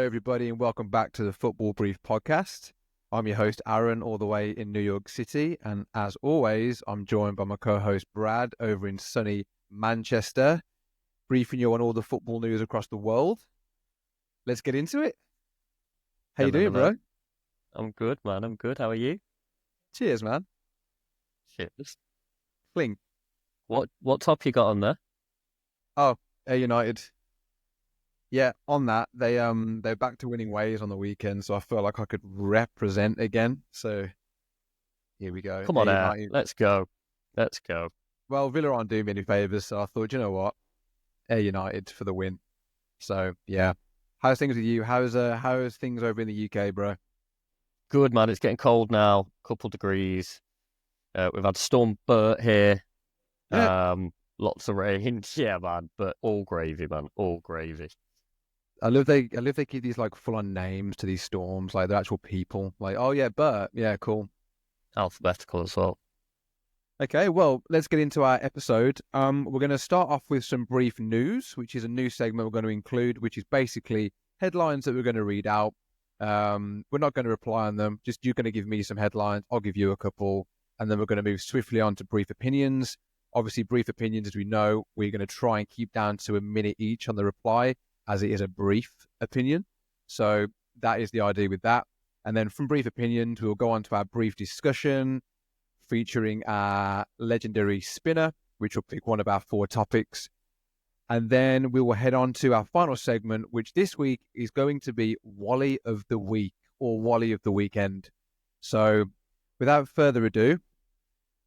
everybody, and welcome back to the Football Brief podcast. I'm your host, Aaron, all the way in New York City. And as always, I'm joined by my co-host, Brad, over in sunny Manchester, briefing you on all the football news across the world. Let's get into it. How you doing, bro? I'm good, man. I'm good. How are you? Cheers, man. Cheers. Cling. What top you got on there? Oh, United. Yeah, on that, they're back to winning ways on the weekend, so I feel like I could represent again. So here we go. Come on, let's go. Well, Villa aren't doing me any favours, so I thought, you know what? Air United for the win. So yeah. How's things with you? How's things over in the UK, bro? Good, man. It's getting cold now. Couple degrees. We've had Storm Bert here. Yeah. Lots of rain. Yeah, man. But all gravy, man. All gravy. I love they give these like full on names to these storms, like they're actual people. Like, oh yeah, Bert. Yeah, cool. Alphabetical as well. Okay, well, let's get into our episode. We're going to start off with some brief news, which is a new segment we're going to include, which is basically headlines that we're going to read out. We're not going to reply on them. Just you're going to give me some headlines. I'll give you a couple, and then we're going to move swiftly on to brief opinions. Obviously, brief opinions, as we know, we're going to try and keep down to a minute each on the reply, as it is a brief opinion. So that is the idea with that. And then from brief opinions, we'll go on to our brief discussion featuring our legendary spinner, which will pick one of our 4 topics. And then we will head on to our final segment, which this week is going to be Wally of the Week or Wally of the Weekend. So without further ado,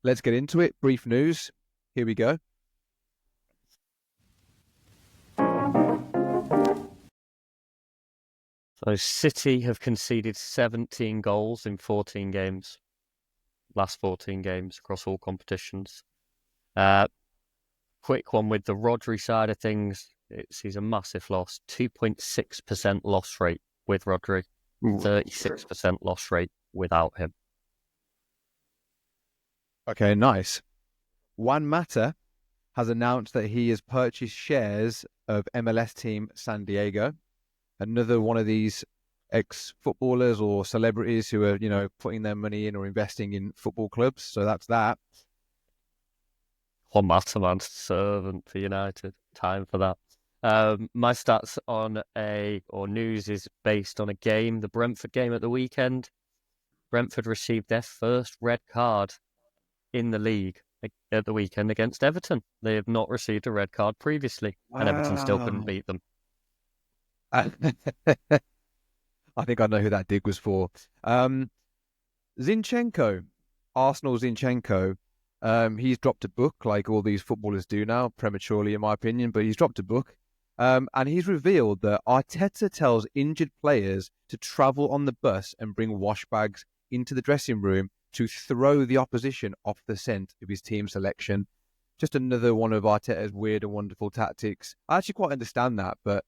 let's get into it. Brief news. Here we go. So City have conceded 17 goals in 14 games. Last 14 games across all competitions. Quick one with the Rodri side of things. He's a massive loss. 2.6% loss rate with Rodri. 36% loss rate without him. Okay, nice. Juan Mata has announced that he has purchased shares of MLS team San Diego. Another one of these ex-footballers or celebrities who are, putting their money in or investing in football clubs. So that's that. Juan Mata, man, servant for United. Time for that. My stats news is based on a game, the Brentford game at the weekend. Brentford received their first red card in the league at the weekend against Everton. They have not received a red card previously, and Everton still couldn't beat them. I think I know who that dig was for. Zinchenko, Arsenal Zinchenko, he's dropped a book like all these footballers do now, prematurely in my opinion, but he's dropped a book. And he's revealed that Arteta tells injured players to travel on the bus and bring wash bags into the dressing room to throw the opposition off the scent of his team selection. Just another one of Arteta's weird and wonderful tactics. I actually quite understand that, but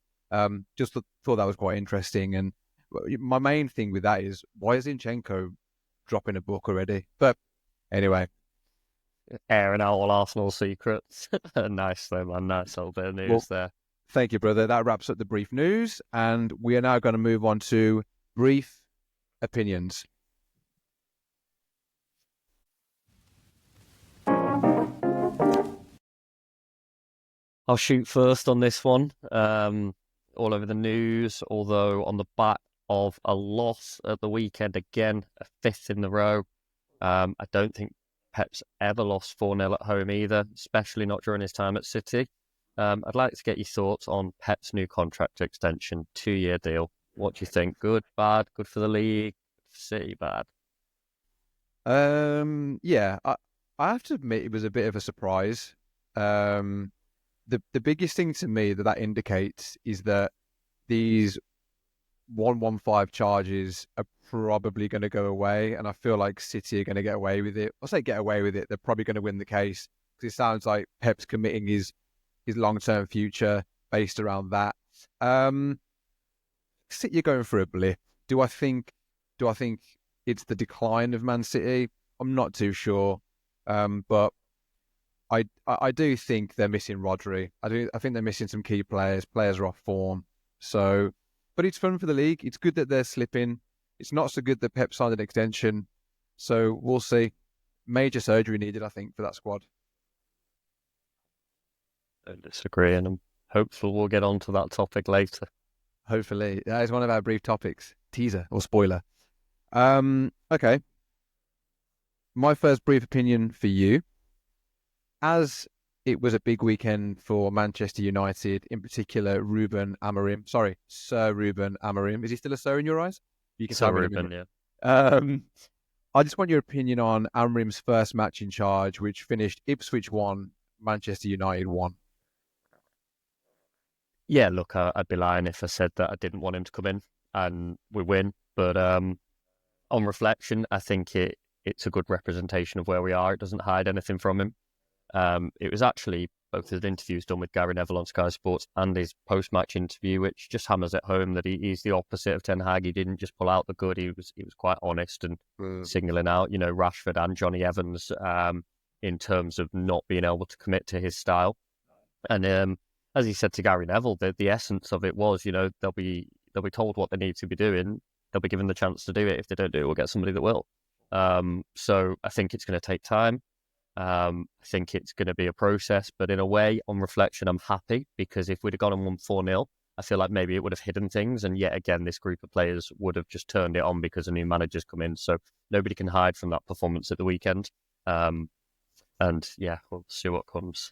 just thought that was quite interesting. And my main thing with that is, why is Zinchenko dropping a book already? But anyway. Airing out all Arsenal secrets. Nice though, man. Nice little bit of news there. Thank you, brother. That wraps up the brief news. And we are now going to move on to brief opinions. I'll shoot first on this one. All over the news, although on the back of a loss at the weekend, again, a 5th in the row. I don't think Pep's ever lost 4-0 at home either, especially not during his time at City. I'd like to get your thoughts on Pep's new contract extension, 2-year deal. What do you think? Good, bad, good for the league, City, bad? Yeah, I have to admit it was a bit of a surprise. The biggest thing to me that indicates is that these 115 charges are probably going to go away, and I feel like City are going to get away with it. I'll say get away with it. They're probably going to win the case because it sounds like Pep's committing his long-term future based around that. City are going for a blip. Do I think it's the decline of Man City? I'm not too sure, but I do think they're missing Rodri. I think they're missing some key players. Players are off form. So but it's fun for the league. It's good that they're slipping. It's not so good that Pep signed an extension. So we'll see. Major surgery needed, I think, for that squad. Don't disagree, and I'm hopeful we'll get onto that topic later. Hopefully. That is one of our brief topics. Teaser or spoiler. Okay. My first brief opinion for you. As it was a big weekend for Manchester United, in particular, Ruben Amorim. Sorry, Sir Ruben Amorim. Is he still a Sir in your eyes? You can Sir tell me Ruben, yeah. I just want your opinion on Amorim's first match in charge, which finished Ipswich 1, Manchester United 1. Yeah, look, I'd be lying if I said that I didn't want him to come in and we win. But on reflection, I think it's a good representation of where we are. It doesn't hide anything from him. It was actually both his interviews done with Gary Neville on Sky Sports and his post-match interview, which just hammers it home that he's the opposite of Ten Hag. He didn't just pull out the good. He was quite honest and signalling out, Rashford and Johnny Evans in terms of not being able to commit to his style. And as he said to Gary Neville, the essence of it was, they'll be told what they need to be doing. They'll be given the chance to do it. If they don't do it, we'll get somebody that will. So I think it's going to take time. I think it's going to be a process, but in a way, on reflection, I'm happy because if we'd have gone and won 4-0, I feel like maybe it would have hidden things. And yet again, this group of players would have just turned it on because a new manager's come in. So nobody can hide from that performance at the weekend. And yeah, we'll see what comes.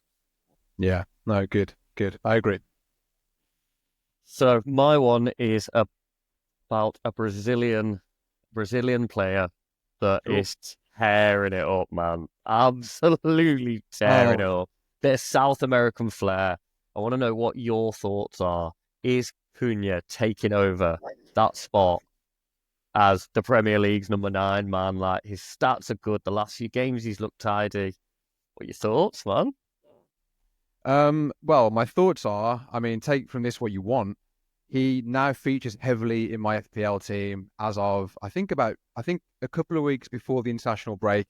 Yeah, no, good. I agree. So my one is about a Brazilian player that is tearing it up, man. Absolutely tearing it up. Bit of South American flair. I want to know what your thoughts are. Is Cunha taking over that spot as the Premier League's number 9 man? Like, his stats are good. The last few games he's looked tidy. What are your thoughts, man? Well, my thoughts are, take from this what you want. He now features heavily in my FPL team as of, I think a couple of weeks before the international break.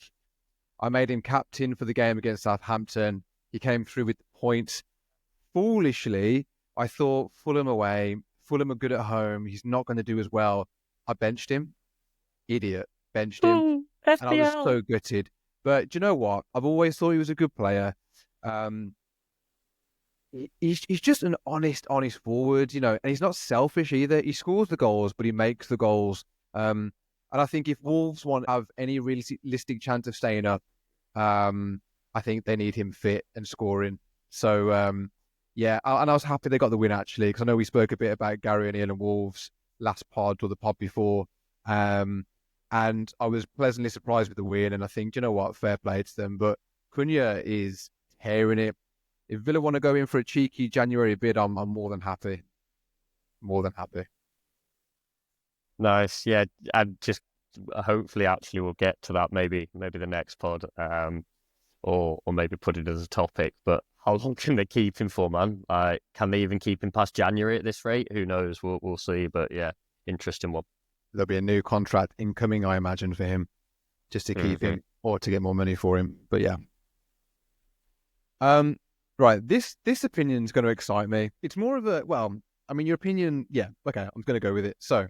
I made him captain for the game against Southampton. He came through with points. Foolishly, I thought Fulham away. Fulham are good at home. He's not going to do as well. I benched him. Idiot. Benched him. FPL. And I was so gutted. But do you know what? I've always thought he was a good player. He's just an honest forward, and he's not selfish either. He scores the goals, but he makes the goals. And I think if Wolves want to have any realistic chance of staying up, I think they need him fit and scoring. So, yeah, and I was happy they got the win, actually, because I know we spoke a bit about Gary O'Neill and Wolves last pod or the pod before. And I was pleasantly surprised with the win. And I think, you know what, fair play to them. But Cunha is tearing it. If Villa want to go in for a cheeky January bid, I'm more than happy. More than happy. Nice. Yeah, and just hopefully actually we'll get to that maybe the next pod, or maybe put it as a topic. But how long can they keep him for, man? Can they even keep him past January at this rate? Who knows? We'll see. But yeah, interesting one. There'll be a new contract incoming, I imagine, for him, just to keep him or to get more money for him. But yeah. Right, this opinion is going to excite me. It's more of your opinion, yeah, okay, I'm going to go with it. So,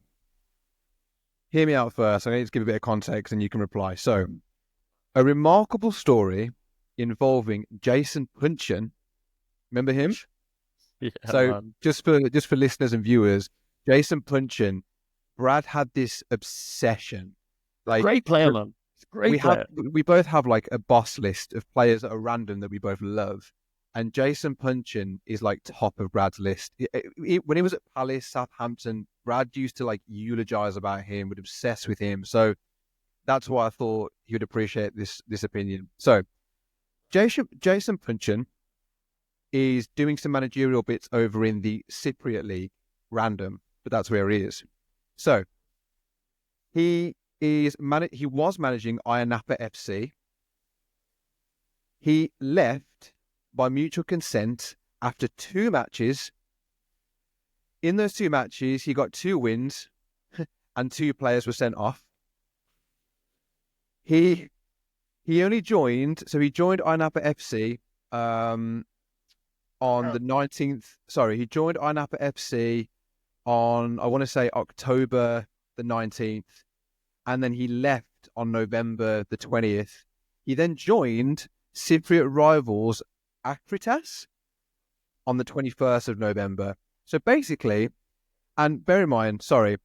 hear me out first. I'm going to give a bit of context and you can reply. So, a remarkable story involving Jason Puncheon. Remember him? Yeah, so, man. just for listeners and viewers, Jason Puncheon, Brad had this obsession. Great player, man. Great player. We both have like a boss list of players that are random that we both love. And Jason Puncheon is like top of Brad's list. When he was at Palace, Southampton, Brad used to like eulogize about him, would obsess with him. So that's why I thought he would appreciate this opinion. So Jason Puncheon is doing some managerial bits over in the Cypriot League, random, but that's where he is. So he was managing Ayanapa FC. He left by mutual consent after 2 matches. In those 2 matches, he got 2 wins and 2 players were sent off. He only joined, so he joined Ayanapa FC on the 19th. Sorry, he joined Ayanapa FC on, I want to say, October the 19th, and then he left on November the 20th. He then joined Cypriot rivals Akhritas on the 21st of November. So basically, and bear in mind, sorry,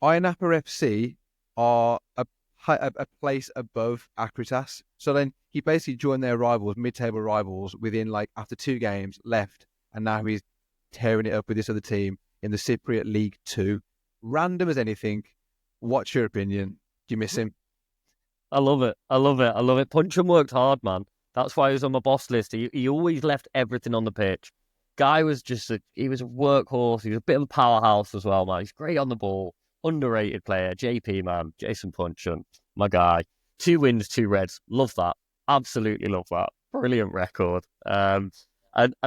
Ayanapo FC are a place above Akhritas. So then he basically joined their rivals, mid-table rivals, within after 2 games, left, and now he's tearing it up with this other team in the Cypriot League 2. Random as anything. What's your opinion? Do you miss him? I love it. I love it. I love it. Puncheon worked hard, man. That's why he was on my boss list. He always left everything on the pitch. Guy was he was a workhorse. He was a bit of a powerhouse as well, man. He's great on the ball. Underrated player. JP, man. Jason Puncheon, my guy. 2 wins, 2 reds. Love that. Absolutely love that. Brilliant record. And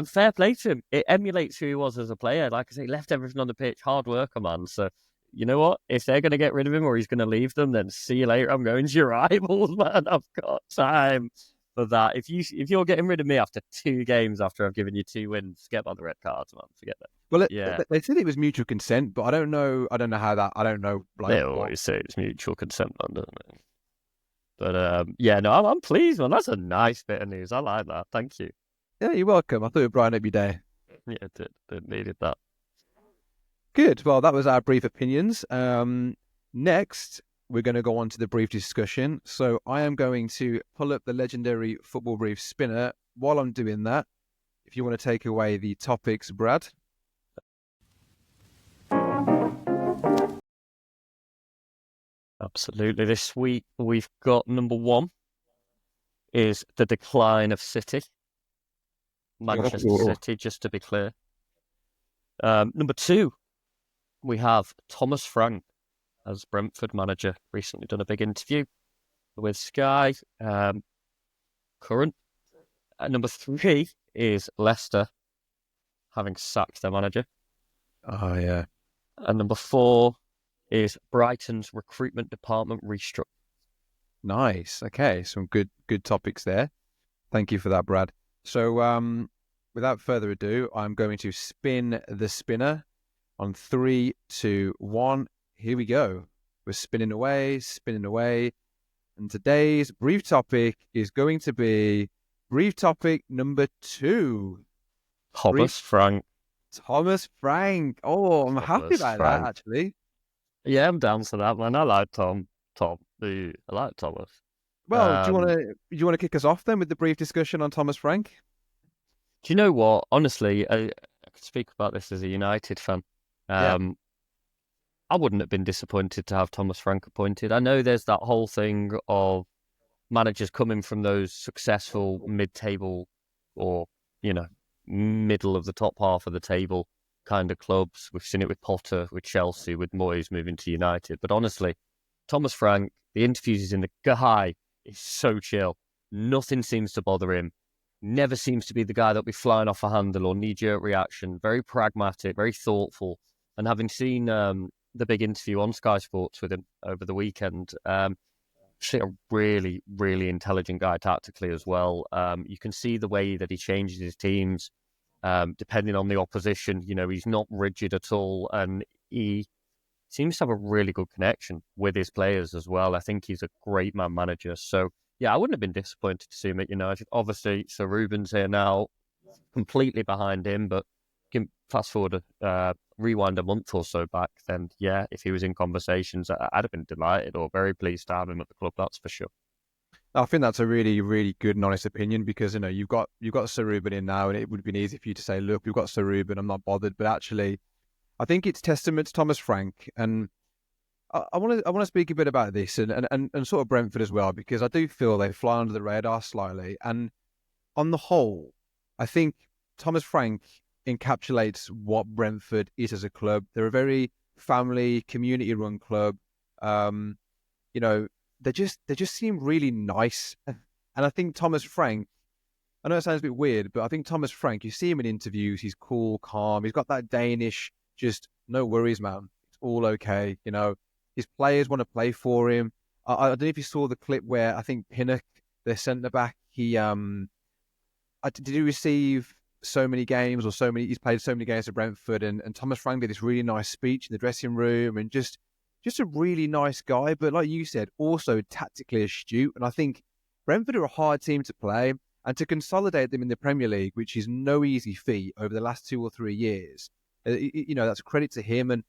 fair play to him. It emulates who he was as a player. Like I say, he left everything on the pitch. Hard worker, man. So, you know what? If they're going to get rid of him or he's going to leave them, then see you later. I'm going to your rivals, man. I've got time for that. If you're getting rid of me after 2 games after I've given you 2 wins, forget about the red cards, man. Forget that. Well, Yeah. they said it was mutual consent, but I don't know how that. I don't know. They always say it's mutual consent, man, don't they? But yeah, no, I'm pleased, man. That's a nice bit of news. I like that. Thank you. Yeah, you're welcome. I thought it would brighten up your day. Yeah, it needed that. Good. Well, that was our brief opinions. Next, we're going to go on to the brief discussion. So I am going to pull up the legendary football brief spinner. While I'm doing that, if you want to take away the topics, Brad. Absolutely. This week we've got number 1 is the decline of City. Manchester City, just to be clear. Number 2, we have Thomas Frank as Brentford manager. Recently done a big interview with Sky. Current. Number 3 is Leicester having sacked their manager. Oh, yeah. And number 4 is Brighton's recruitment department restructure. Nice. Okay, some good topics there. Thank you for that, Brad. So, without further ado, I'm going to spin the spinner on 3, 2, 1. Here we go. We're spinning away. And today's brief topic is going to be brief topic number 2. Thomas Frank. Thomas Frank. Oh, I'm happy about that, actually. Yeah, I'm down for that, man. I like Tom. I like Thomas. Well, do you want to kick us off then with the brief discussion on Thomas Frank? Do you know what? Honestly, I could speak about this as a United fan. Yeah. I wouldn't have been disappointed to have Thomas Frank appointed. I know there's that whole thing of managers coming from those successful mid-table or, middle of the top half of the table kind of clubs. We've seen it with Potter, with Chelsea, with Moyes moving to United. But honestly, Thomas Frank, the interviews he's in, the guy is so chill. Nothing seems to bother him. Never seems to be the guy that'll be flying off a handle or knee-jerk reaction. Very pragmatic, very thoughtful. And having seen the big interview on Sky Sports with him over the weekend, actually a really, really intelligent guy tactically as well. You can see the way that he changes his teams depending on the opposition. He's not rigid at all, and he seems to have a really good connection with his players as well. I think he's a great man manager. So, yeah, I wouldn't have been disappointed to see him at United. Obviously, Sir Ruben's here now, completely behind him, but fast forward, rewind a month or so back, then, yeah, if he was in conversations, I'd have been delighted or very pleased to have him at the club, that's for sure. I think that's a really, really good and honest opinion because, you've got Sir Ruben in now, and it would have been easy for you to say, look, we've got Sir Ruben, I'm not bothered. But actually, I think it's testament to Thomas Frank. And I want to speak a bit about this and sort of Brentford as well, because I do feel they fly under the radar slightly. And on the whole, I think Thomas Frank encapsulates what Brentford is as a club. They're a very family, community-run club. They just seem really nice. And I think Thomas Frank, I know it sounds a bit weird, but I think Thomas Frank, you see him in interviews, he's cool, calm. He's got that Danish, just no worries, man. It's all okay. His players want to play for him. I don't know if you saw the clip where I think Pinnock, their centre back, did he receive so many games, he's played so many games for Brentford, and Thomas Frank did this really nice speech in the dressing room, and just a really nice guy. But like you said, also tactically astute. And I think Brentford are a hard team to play, and to consolidate them in the Premier League, which is no easy feat over the last 2 or 3 years. That's a credit to him. And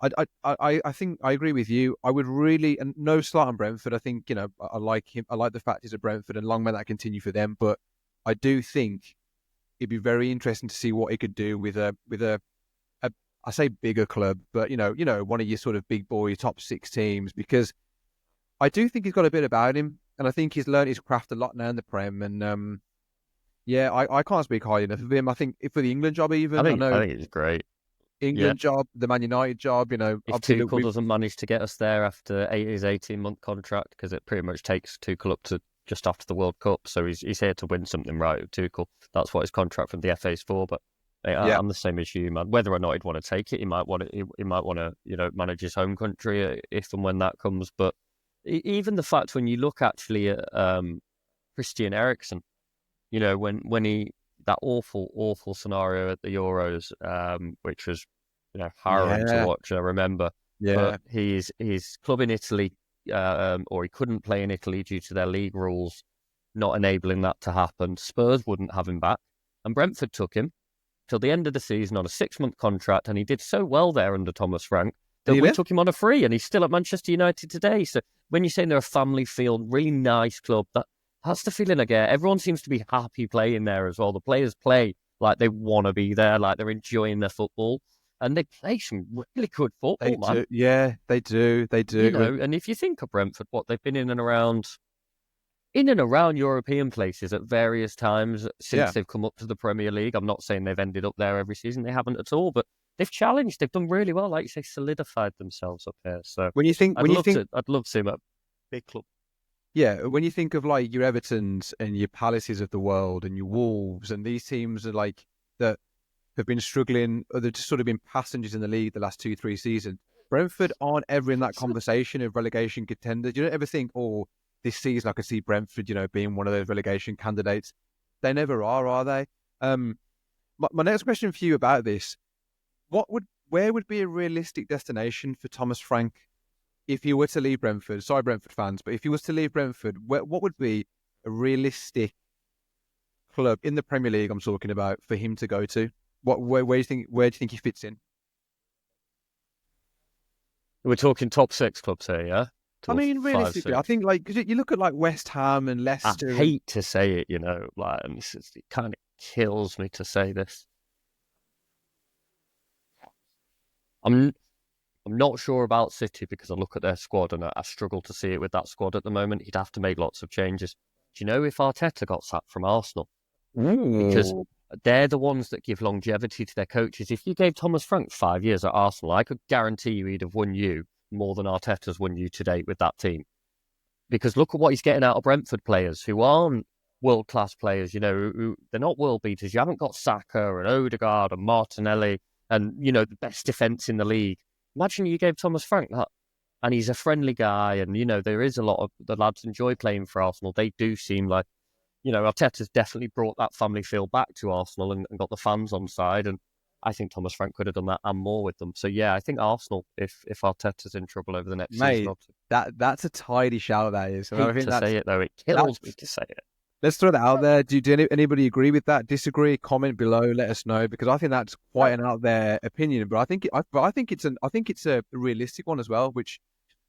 I think I agree with you. I would really, and no slight on Brentford. I think, I like him. I like the fact he's at Brentford, and long may that continue for them. But I do think it'd be very interesting to see what he could do with a I say bigger club, but one of your sort of big boy top 6 teams, because I do think he's got a bit about him, and I think he's learned his craft a lot now in the Prem. And I can't speak highly enough of him. I think for the England job, even I know I think it's great. England job, the Man United job, If Tuchel doesn't manage to get us there after his 18-month contract, because it pretty much takes Tuchel up to just after the World Cup, so he's here to win something, right, with Tuchel. That's what his contract from the FA's for. But I'm the same as you, man. Whether or not he'd want to take it, he might want to manage his home country if and when that comes. But even the fact, when you look actually at Christian Eriksen, when he, that awful scenario at the Euros, which was harrowing to watch, I remember. But his club in Italy, or he couldn't play in Italy due to their league rules not enabling that to happen. Spurs wouldn't have him back, and Brentford took him till the end of the season on a 6-month contract, and he did so well there under Thomas Frank that we took him on a free, and he's still at Manchester United today. So when you're saying they're a family field, really nice club, that's the feeling I get. Everyone seems to be happy playing there as well. The players play like they want to be there, like they're enjoying their football. And they play some really good football, man. Yeah, they do. They do. And if you think of Brentford, they've been in and around European places at various times since they've come up to the Premier League. I'm not saying they've ended up there every season. They haven't at all, but they've challenged. They've done really well. Like you say, solidified themselves up here. So I'd love to see them at a big club. Yeah, when you think of like your Evertons and your Palaces of the world and your Wolves, and these teams are like that have been struggling, or they've just sort of been passengers in the league the last 2-3 seasons. Brentford aren't ever in that conversation of relegation contenders. You don't ever think, this season I could see Brentford, being one of those relegation candidates. They never are they? My next question for you about this: where would be a realistic destination for Thomas Frank if he were to leave Brentford? Sorry, Brentford fans, but if he was to leave Brentford, what would be a realistic club in the Premier League I'm talking about for him to go to? Where do you think he fits in? We're talking top 6 clubs here, yeah? I mean, realistically, 5, 6. I think because you look at like West Ham and Leicester. I hate to say it, and it kind of kills me to say this. I'm not sure about City, because I look at their squad and I struggle to see it with that squad at the moment. He'd have to make lots of changes. Do you know if Arteta got sacked from Arsenal? Because they're the ones that give longevity to their coaches. If you gave Thomas Frank 5 years at Arsenal, I could guarantee you he'd have won you more than Arteta's won you to date with that team. Because look at what he's getting out of Brentford players who aren't world-class players, who they're not world beaters. You haven't got Saka and Odegaard and Martinelli and, the best defence in the league. Imagine you gave Thomas Frank that. And he's a friendly guy, and, there is a lot of the lads enjoy playing for Arsenal. They do seem like, Arteta's definitely brought that family feel back to Arsenal and got the fans on side. And I think Thomas Frank could have done that and more with them. So, yeah, I think Arsenal, if Arteta's in trouble over the next season or two. That's a tidy shout, that is. I hate to say it, though. It kills me to say it. Let's throw that out there. Do anybody agree with that? Disagree? Comment below. Let us know, because I think that's quite an out there opinion. But I think it's a realistic one as well, which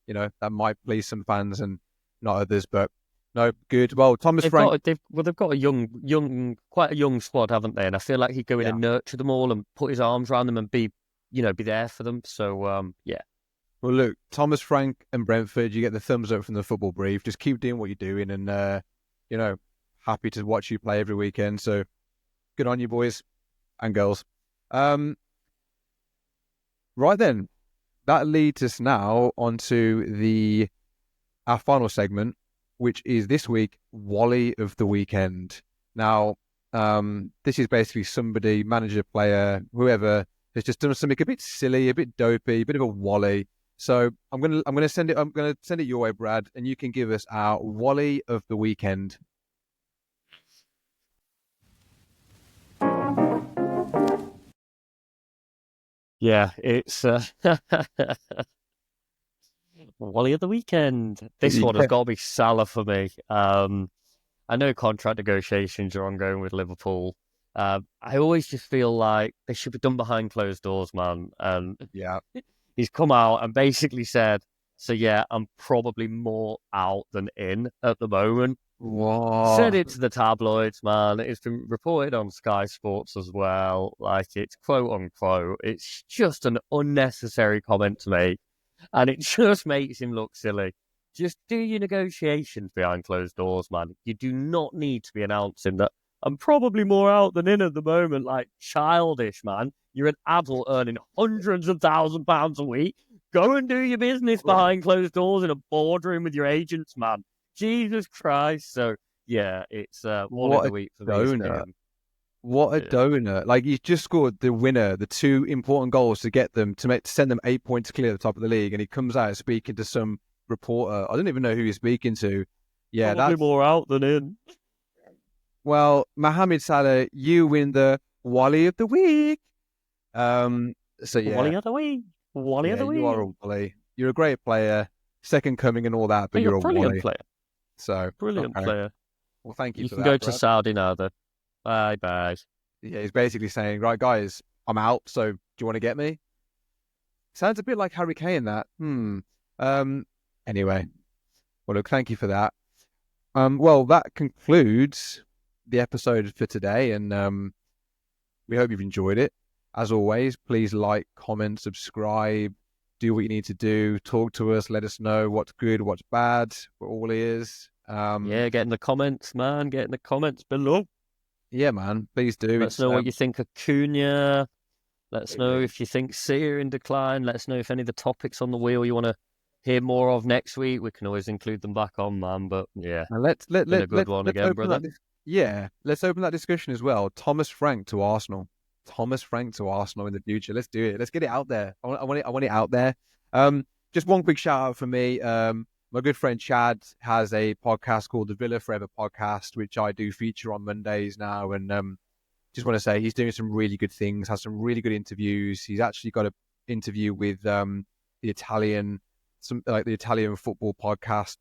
that might please some fans and not others. But no, good. Well, Thomas Frank. They've got a quite a young squad, haven't they? And I feel like he'd go in and nurture them all and put his arms around them and be there for them. So yeah. Well, look, Thomas Frank and Brentford, you get the thumbs up from the Football Brief. Just keep doing what you're doing, and happy to watch you play every weekend. So good on you, boys and girls. Right then, that leads us now onto our final segment, which is this week, Wally of the Weekend. Now, this is basically somebody, manager, player, whoever, has just done something a bit silly, a bit dopey, a bit of a Wally. So I'm gonna send it your way, Brad, and you can give us our Wally of the Weekend. Yeah, it's Wally of the weekend. This one has Yeah. got to be Salah for me. I know contract negotiations are ongoing with Liverpool. I always just feel like they should be done behind closed doors, man. And Yeah. he's come out and basically said, "So yeah, I'm probably more out than in at the moment." Said What? it to the tabloids, man. It's been reported on Sky Sports as well. Like, it's quote unquote. It's just an unnecessary comment to make, and it just makes him look silly. Just do your negotiations behind closed doors, man. You do not need to be announcing that I'm probably more out than in at the moment. Like, childish, man. You're an adult earning hundreds of £1,000s a week. Go and do your business behind closed doors in a boardroom with your agents, man. Jesus Christ. So, yeah, it's Wally of What the a week for me is donut. him. What a Yeah. donut. Like, he's just scored the winner, the two important goals to get them to send them 8 points clear at the top of the league. And he comes out speaking to some reporter. I don't even know who he's speaking to. Yeah, Probably that's more out than in. well, Mohamed Salah, you win the Wally of the week. So yeah, Wally of the week. Wally of yeah, the you are week. a Wally. You're a great player, second coming and all that, Oh, but you're you're a a brilliant Wally. player. So Brilliant okay. player. Well, thank you You for can go that, to Brad. Saudi now, though. Bye bye. Yeah, he's basically saying, right, guys, I'm out. So do you want to get me? Sounds a bit like Harry Kane. That. Um. Anyway, well, look, thank you for that. Well, that concludes the episode for today, and we hope you've enjoyed it. As always, please like, comment, subscribe, do what you need to do, talk to us, let us know what's good, what's bad. We're all ears. Yeah, get in the comments, man. Get in the comments below. Yeah, man, please do. Let us It's know what you think of Cunha. Let us know if you think Sear in decline. Let us know if any of the topics on the wheel you want to hear more of next week. We can always include them back on, man. But yeah, and let's let been a let good let one let's again, open brother. that. Yeah, let's open that discussion as well. Thomas Frank to Arsenal. Thomas Frank to Arsenal in the future. Let's do it. Let's get it out there. I want it. I want it out there. Just one quick shout out for me. My good friend Chad has a podcast called the Villa Forever Podcast, which I do feature on Mondays now. And just want to say he's doing some really good things. Has some really good interviews. He's actually got an interview with the Italian, some like the Italian football podcast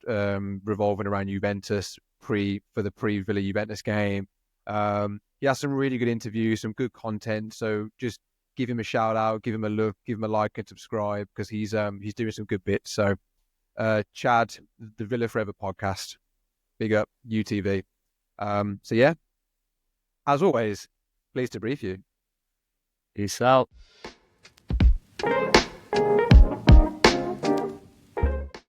revolving around Juventus for the pre-Villa Juventus game. He has some really good interviews, some good content. So just give him a shout out, give him a look, give him a like and subscribe because he's doing some good bits. So Chad, the Villa Forever podcast, big up UTV. So yeah, as always, pleased to brief you. Peace out.